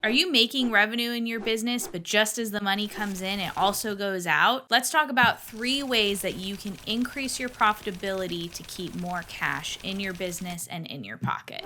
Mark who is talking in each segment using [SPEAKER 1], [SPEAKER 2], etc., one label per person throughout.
[SPEAKER 1] Are you making revenue in your business, but just as the money comes in, it also goes out? Let's talk about 3 ways that you can increase your profitability to keep more cash in your business and in your pocket.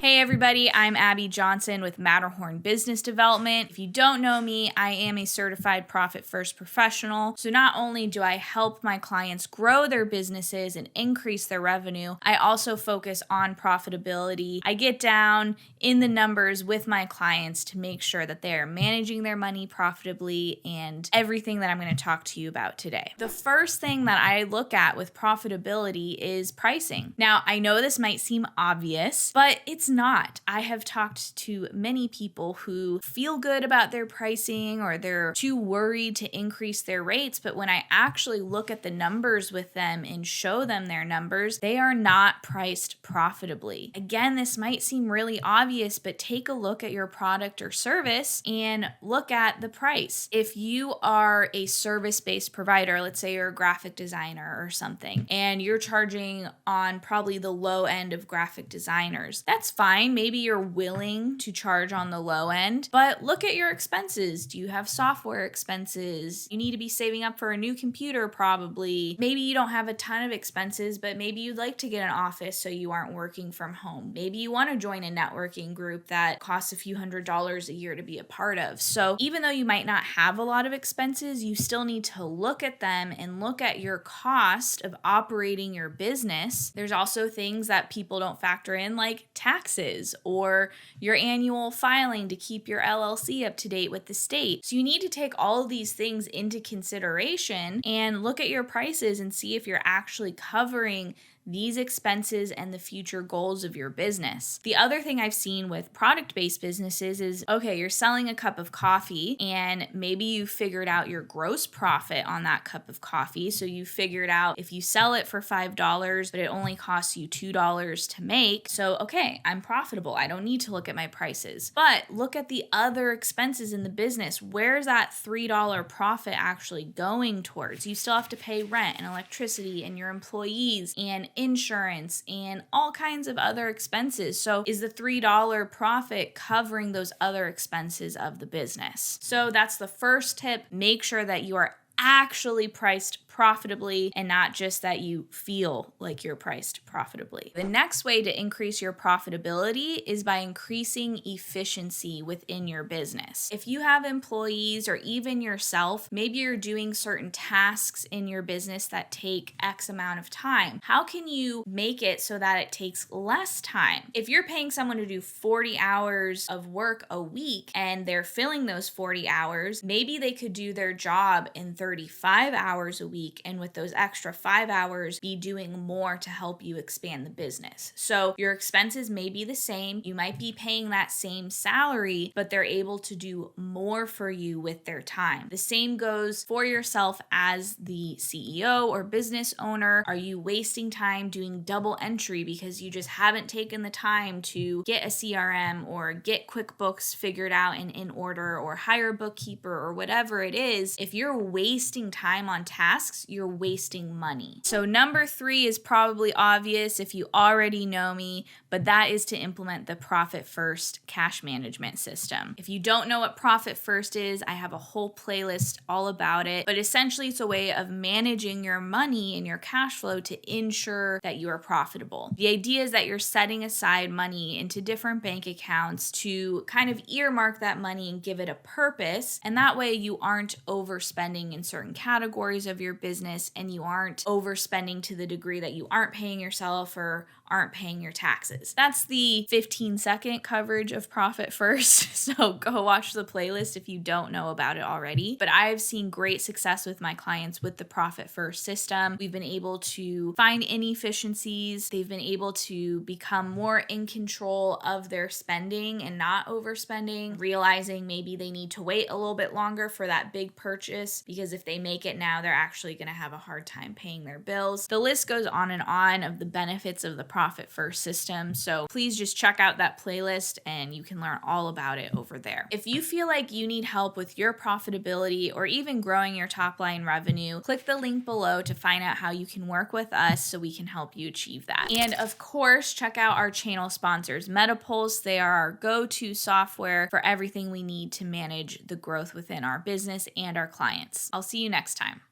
[SPEAKER 1] Hey everybody, I'm Abby Johnson with Matterhorn Business Development. If you don't know me, I am a certified Profit First professional. So not only do I help my clients grow their businesses and increase their revenue, I also focus on profitability. I get down in the numbers with my clients to make sure that they are managing their money profitably and everything that I'm going to talk to you about today. The first thing that I look at with profitability is pricing. Now, I know this might seem obvious, but it's not. I have talked to many people who feel good about their pricing or they're too worried to increase their rates, but when I actually look at the numbers with them and show them their numbers, they are not priced profitably. Again, this might seem really obvious, but take a look at your product or service and look at the price. If you are a service-based provider, let's say you're a graphic designer or something, and you're charging on probably the low end of graphic designers, that's fine. Maybe you're willing to charge on the low end, but look at your expenses. Do you have software expenses? You need to be saving up for a new computer probably. Maybe you don't have a ton of expenses, but maybe you'd like to get an office so you aren't working from home. Maybe you want to join a networking group that costs a few $100s a year to be a part of. So even though you might not have a lot of expenses, you still need to look at them and look at your cost of operating your business. There's also things that people don't factor in, like taxes or your annual filing to keep your LLC up to date with the state. So you need to take all of these things into consideration and look at your prices and see if you're actually covering these expenses and the future goals of your business. The other thing I've seen with product-based businesses is, okay, you're selling a cup of coffee and maybe you figured out your gross profit on that cup of coffee. So you figured out if you sell it for $5, but it only costs you $2 to make. So, okay, I'm profitable. I don't need to look at my prices. But look at the other expenses in the business. Where's that $3 profit actually going towards? You still have to pay rent and electricity and your employees and insurance and all kinds of other expenses. So is the $3 profit covering those other expenses of the business? So that's the first tip. Make sure that you are actually priced profitably and not just that you feel like you're priced profitably. The next way to increase your profitability is by increasing efficiency within your business. If you have employees or even yourself, maybe you're doing certain tasks in your business that take X amount of time. How can you make it so that it takes less time? If you're paying someone to do 40 hours of work a week and they're filling those 40 hours, maybe they could do their job in 35 hours a week, and with those extra 5 hours be doing more to help you expand the business. So your expenses may be the same. You might be paying that same salary, but they're able to do more for you with their time. The same goes for yourself as the CEO or business owner. Are you wasting time doing double entry because you just haven't taken the time to get a CRM or get QuickBooks figured out and in order or hire a bookkeeper or whatever it is? If you're wasting time on tasks, you're wasting money. So number 3 is probably obvious if you already know me, but that is to implement the Profit First cash management system. If you don't know what Profit First is, I have a whole playlist all about it, but essentially it's a way of managing your money and your cash flow to ensure that you are profitable. The idea is that you're setting aside money into different bank accounts to kind of earmark that money and give it a purpose, and that way you aren't overspending in certain categories of your business and you aren't overspending to the degree that you aren't paying yourself or aren't paying your taxes. That's the 15-second coverage of Profit First. So go watch the playlist if you don't know about it already. But I've seen great success with my clients with the Profit First system. We've been able to find inefficiencies. They've been able to become more in control of their spending and not overspending, realizing maybe they need to wait a little bit longer for that big purchase because if they make it now, they're actually actually going to have a hard time paying their bills. The list goes on and on of the benefits of the Profit First system. So please just check out that playlist and you can learn all about it over there. If you feel like you need help with your profitability or even growing your top line revenue, click the link below to find out how you can work with us so we can help you achieve that. And of course, check out our channel sponsors, MetaPulse. They are our go-to software for everything we need to manage the growth within our business and our clients. I'll see you next time.